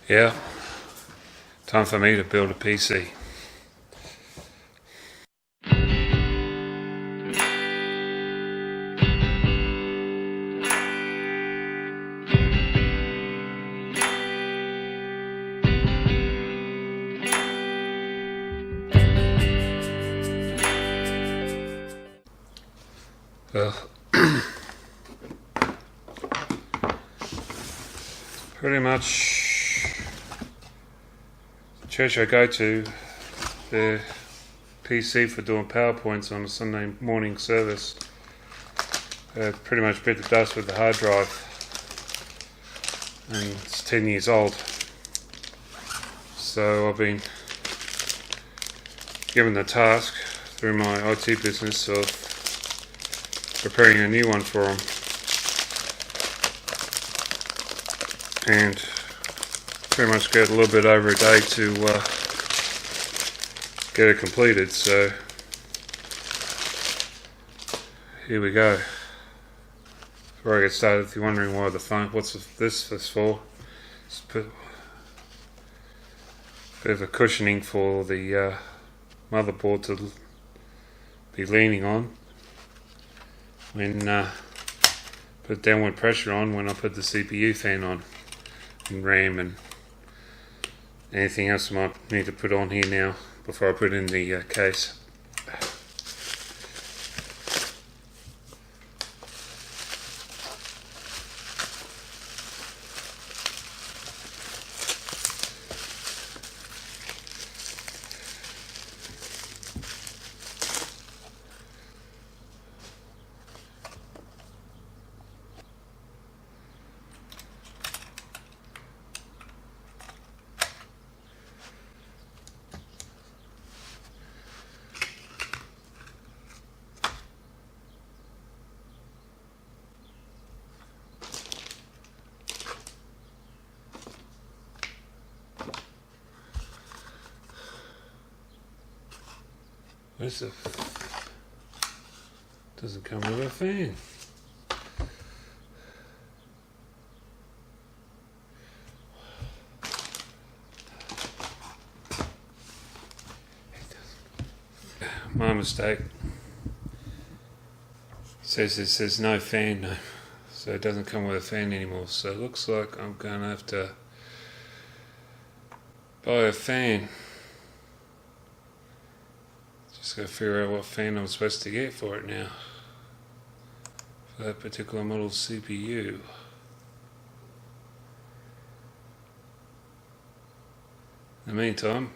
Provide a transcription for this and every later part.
Yeah, time for me to build a PC. Pretty much the church I go to, their PC for doing PowerPoints on a Sunday morning service pretty much bit the dust with the hard drive, and it's 10 years old. So I've been given the task through my IT business of preparing a new one for them, and pretty much get a little bit over a day to get it completed. So here we go. Before I get started, if you're wondering why the phone, what's this for, it's a bit of a cushioning for the motherboard to be leaning on when put downward pressure on when I put the CPU fan on, and RAM and anything else I might need to put on here now before I put in the case. Where's the... doesn't come with a fan. My mistake. It says no fan, no. So it doesn't come with a fan anymore. So it looks like I'm gonna have to buy a fan. Just gotta figure out what fan I'm supposed to get for it now, for that particular model CPU. In the meantime,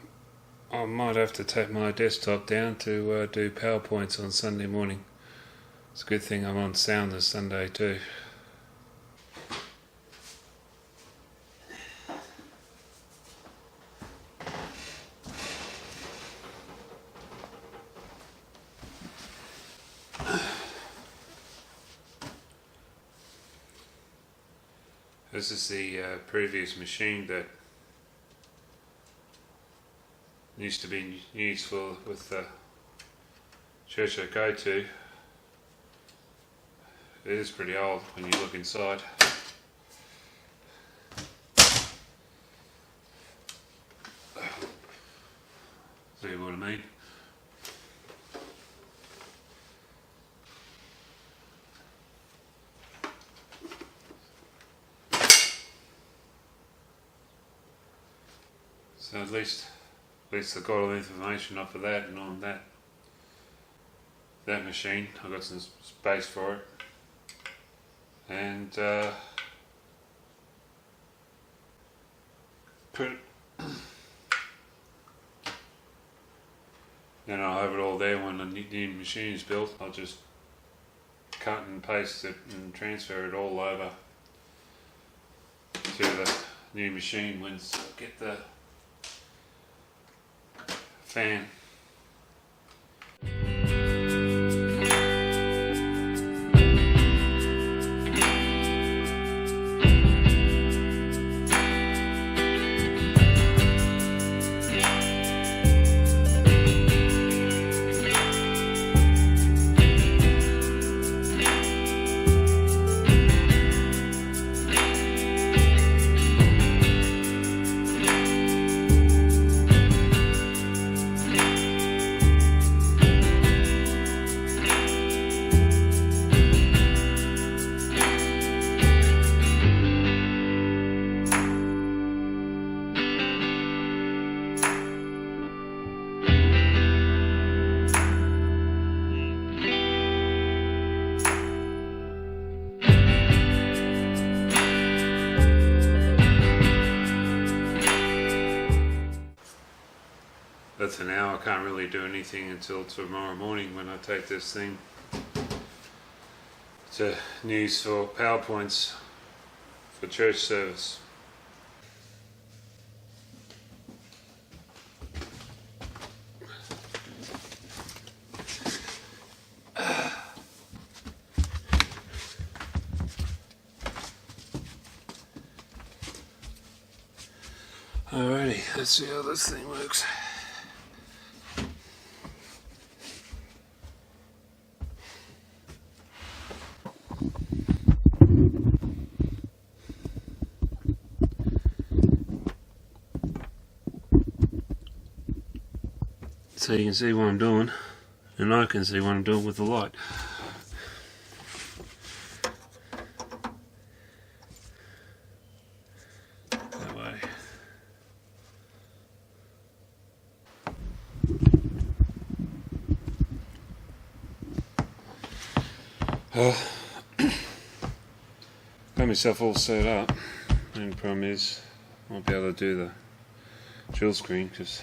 I might have to take my desktop down to do PowerPoints on Sunday morning. It's a good thing I'm on sound this Sunday too. This is the previous machine that used to be useful with the church I go to. It is pretty old when you look inside. See what I mean? So at least I got all the information off of that, and on that machine I got some space for it, and then I'll have it all there when the new machine is built. I'll just cut and paste it and transfer it all over to the new machine once I get the fan. But for now I can't really do anything until tomorrow morning when I take this thing to news for PowerPoints for church service. Alrighty, let's see how this thing works. So you can see what I'm doing, and I can see what I'm doing with the light. That way. Got myself all set up, and the problem is I won't be able to do the dual screen because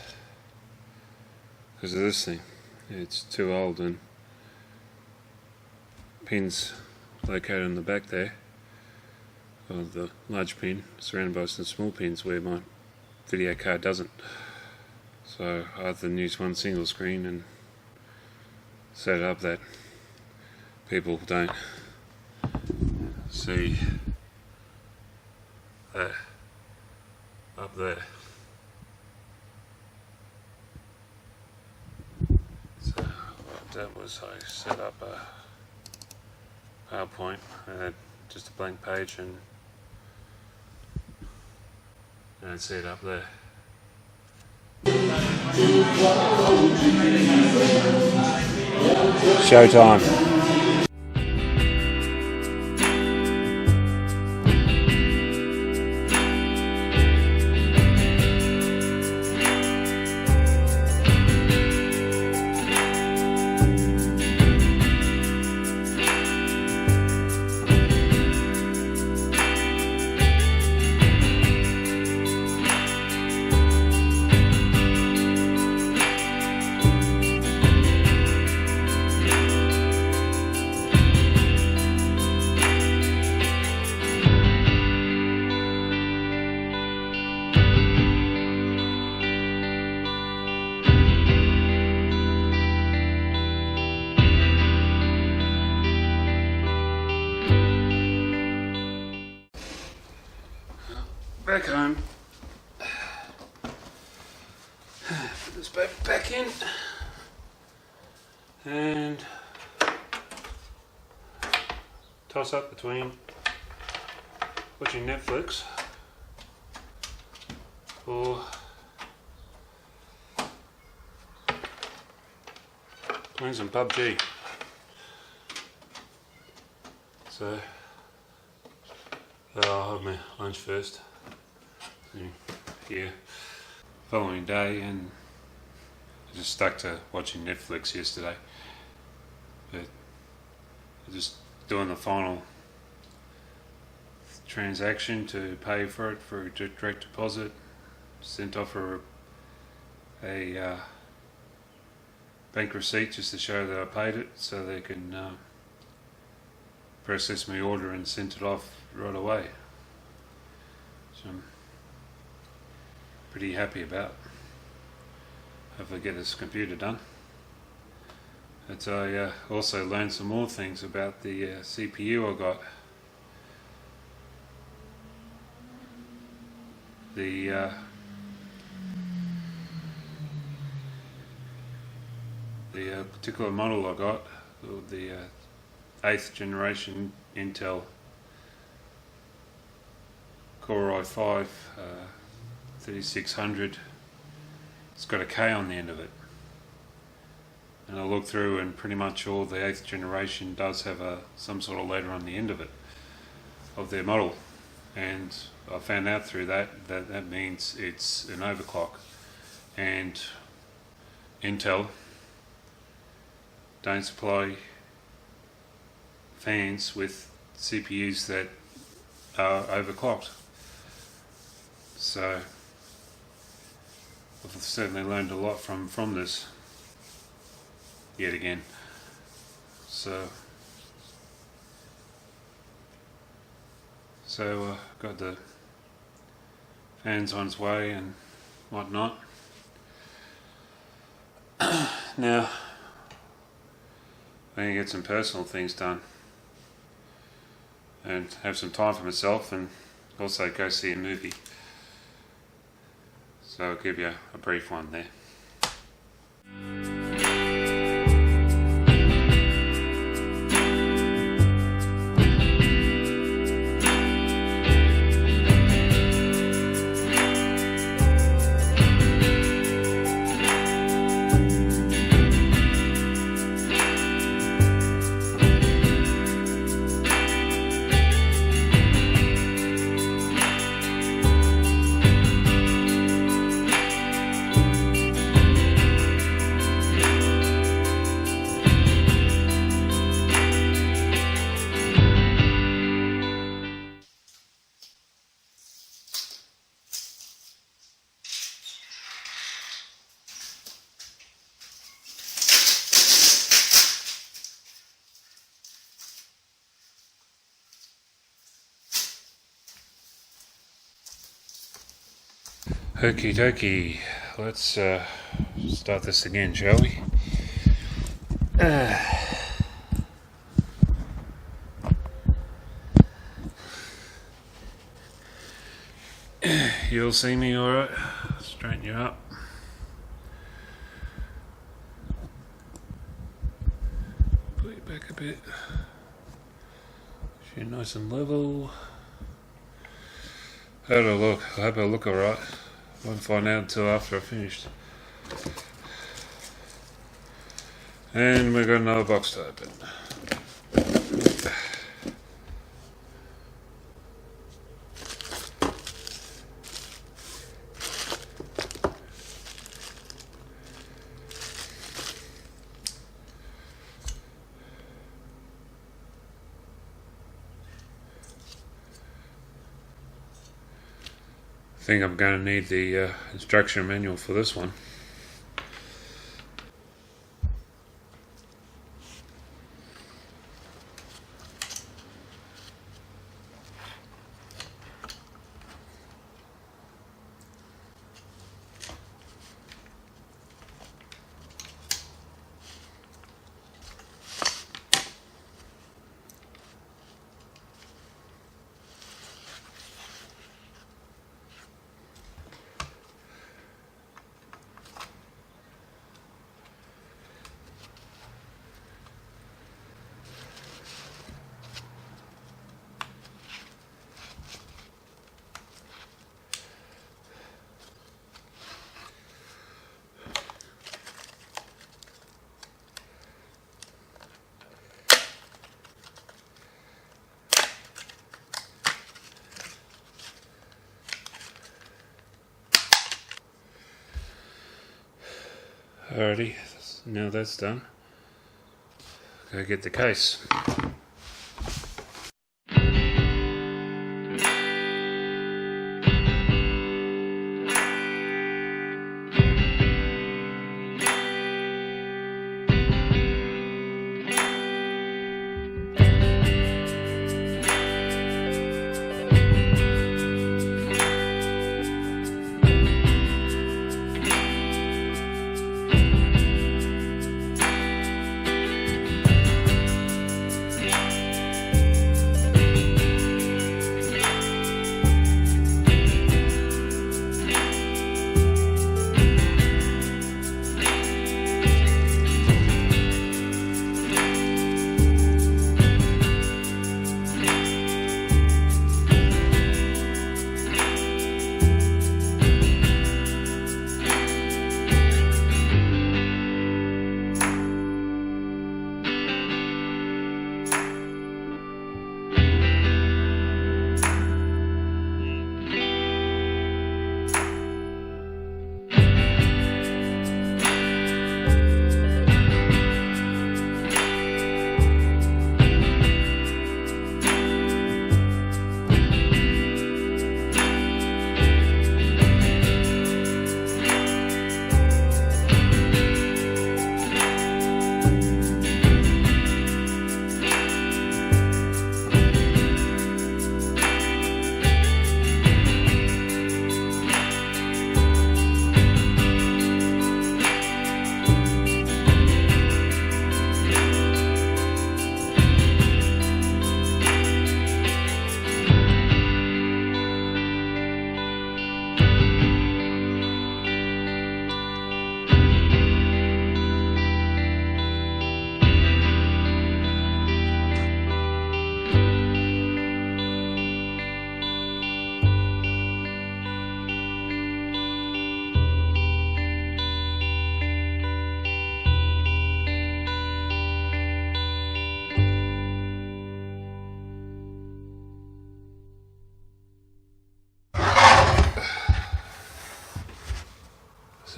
of this thing. It's too old, and pins located on the back there, or the large pin surrounded by some small pins where my video card doesn't. So I have to use one single screen and set it up that people don't see that up there. So what that was, I set up a PowerPoint, just a blank page, and see it up there. Showtime. Back home. Put this baby back in and toss up between watching Netflix or playing some PUBG. So I'll have my lunch first. Here, following day, and I just stuck to watching Netflix yesterday, but just doing the final transaction to pay for it for a direct deposit, sent off a bank receipt just to show that I paid it, so they can process my order and sent it off right away. So I'm pretty happy about. Hopefully get this computer done. But I also learned some more things about the CPU I got. The particular model I got, the 8th generation Intel Core i5 3600, it's got a K on the end of it, and I looked through, and pretty much all the 8th generation does have some sort of letter on the end of it, of their model, and I found out through that means it's an overclock, and Intel don't supply fans with CPUs that are overclocked. So I've certainly learned a lot from this yet again. So got the fans on its way and whatnot. Now I'm going to get some personal things done and have some time for myself, and also go see a movie. So I'll give you a brief one there. Okie dokie, let's start this again, shall we? You'll see me alright? Straighten you up. Put you back a bit. You're nice and level. How'd I look? I hope I look alright. Won't find out until after I finished. And we've got another box to open. I think I'm going to need the instruction manual for this one. Alrighty, now that's done. Go get the case.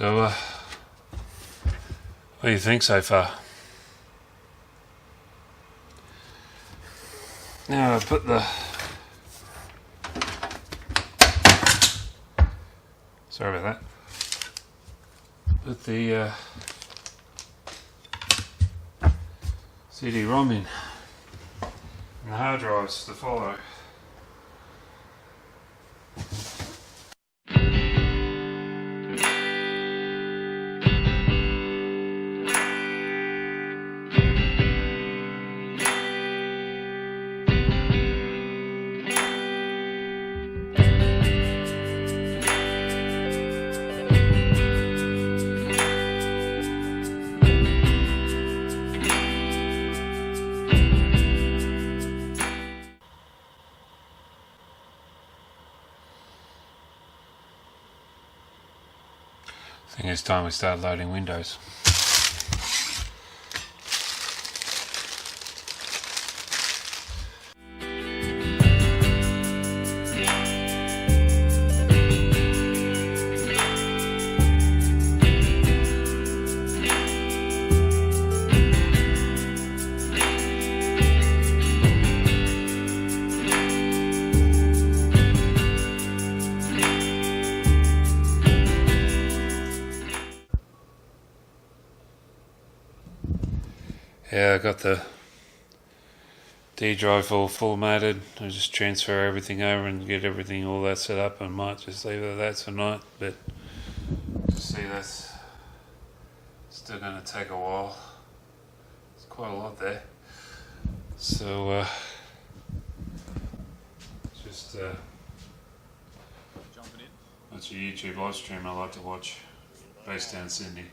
So, what do you think so far? Now I put the... Sorry about that. Put the CD-ROM in. And the hard drives to follow. I think it's time we start loading Windows. Yeah, I got the D drive all formatted. I just transfer everything over and get everything all that set up. I might just leave it at that tonight, but you see that's still going to take a while. It's quite a lot there. So just jumping in. That's a YouTube live stream I like to watch, based down in Sydney.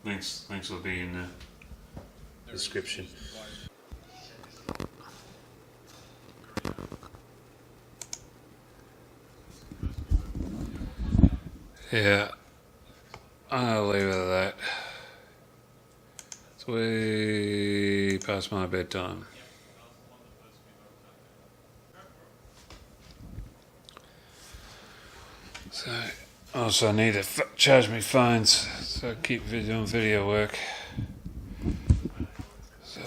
Links will be in the description. Yeah, I'll leave it at that. It's way past my bedtime. So, also I need to charge my phones so I keep doing video work. So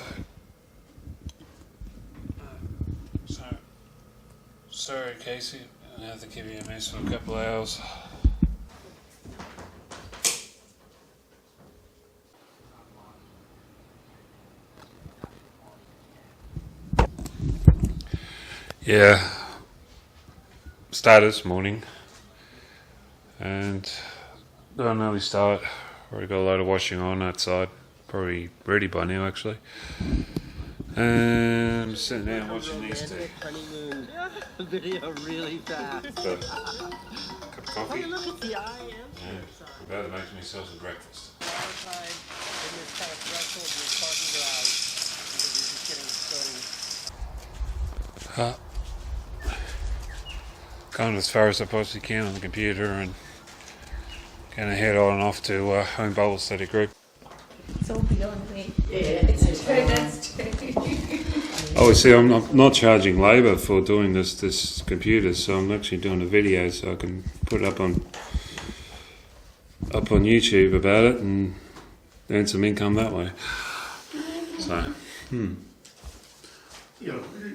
sorry Casey, I have to keep you a mess for a couple of hours. Yeah, started this morning and don't really start. Already got a load of washing on outside, probably ready by now actually. And I'm sitting down watching these two. Honeymoon video really fast. Cup of coffee. Oh, look at the I am. Yeah, about to make myself some breakfast. Outside in this kind of threshold in the parking garage because we're just getting so. Gone as far as I possibly can on the computer and gonna head on off to Home Bible Study Group. So beyond me. Yeah, it's true, that's true. Oh, see, I'm not charging labour for doing this computer, so I'm actually doing a video so I can put it up on YouTube about it and earn some income that way. So, You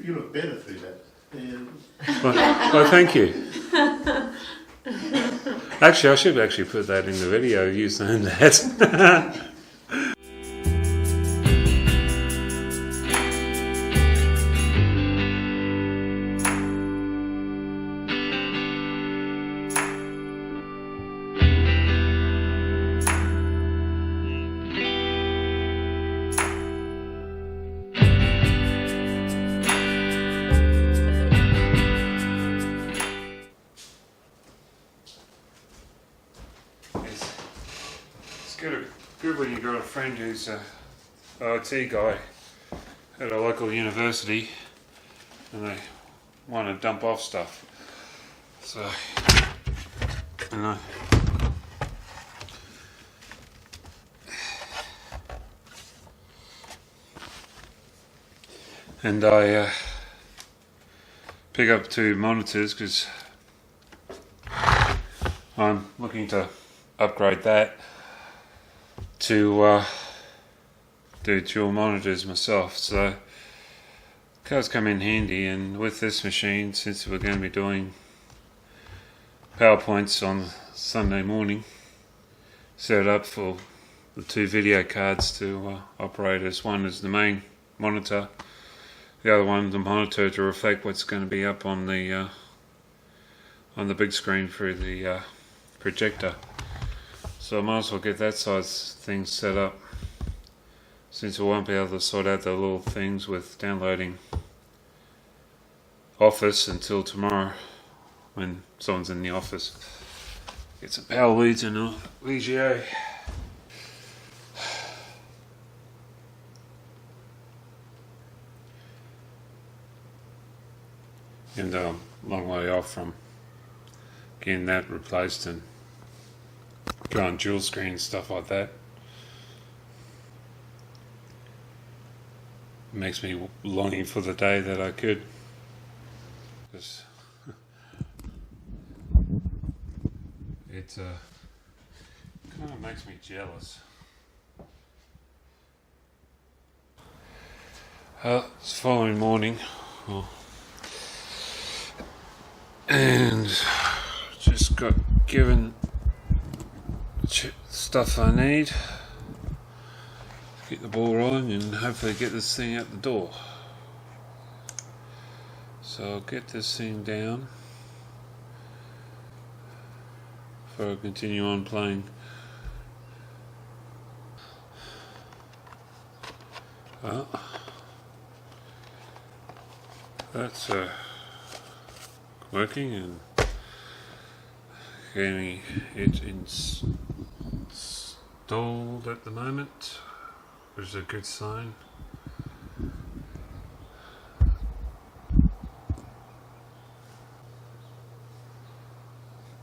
look better through that. Well, thank you. Actually, I should actually put that in the video, you saying that. Good when you got a friend who's a IT guy at a local university and they want to dump off stuff. So, and I pick up two monitors because I I'm looking to upgrade that to do dual monitors myself, so cards come in handy. And with this machine, since we're going to be doing PowerPoints on Sunday morning, set it up for the two video cards to operate as one as the main monitor, the other one the monitor to reflect what's going to be up on the big screen through the projector. So I might as well get that size thing set up, since we won't be able to sort out the little things with downloading Office until tomorrow when someone's in the office. Get some power leads in a VGA. And a long way off from getting that replaced and going dual screen, stuff like that. It makes me longing for the day that I could. Just it kind of makes me jealous. It's the following morning, and just got given stuff I need to get the ball rolling and hopefully get this thing out the door. So I'll get this thing down before I continue on playing. Well, that's working and getting it installed at the moment, which is a good sign.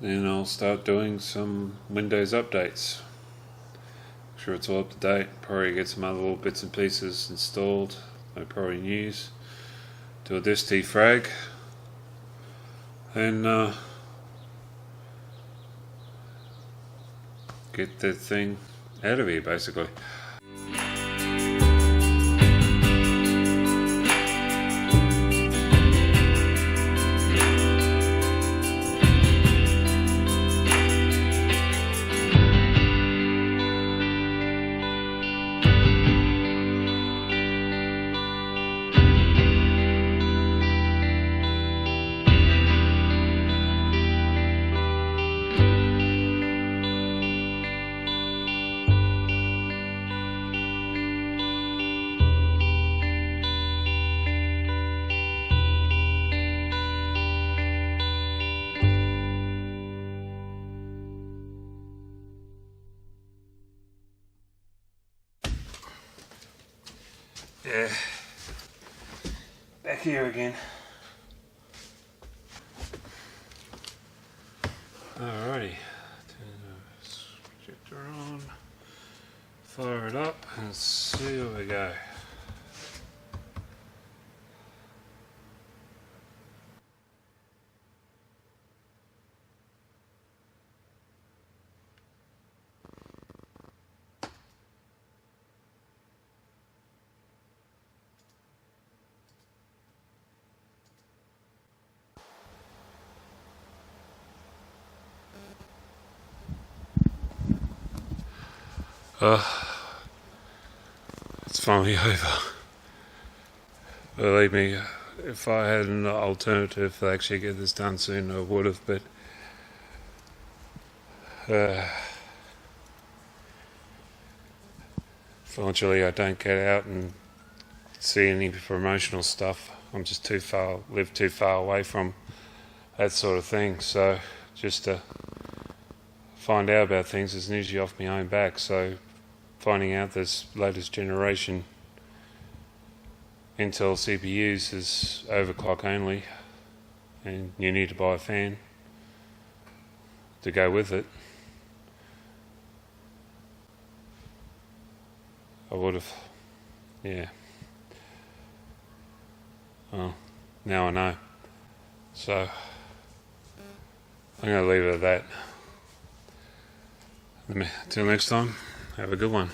Then I'll start doing some Windows updates. Make sure it's all up to date. Probably get some other little bits and pieces installed I probably use. Do a disk defrag. And get that thing out of here, basically. Yeah, back here again. Alrighty, turn the projector on, fire it up and see where we go. It's finally over. Believe me, if I had an alternative to actually get this done soon, I would have, but fortunately I don't get out and see any promotional stuff. I'm just live too far away from that sort of thing, so just to find out about things is usually off my own back. So finding out this latest generation Intel CPUs is overclock only, and you need to buy a fan to go with it. I would have, yeah. Well, now I know. So I'm going to leave it at that. Till next time, have a good one.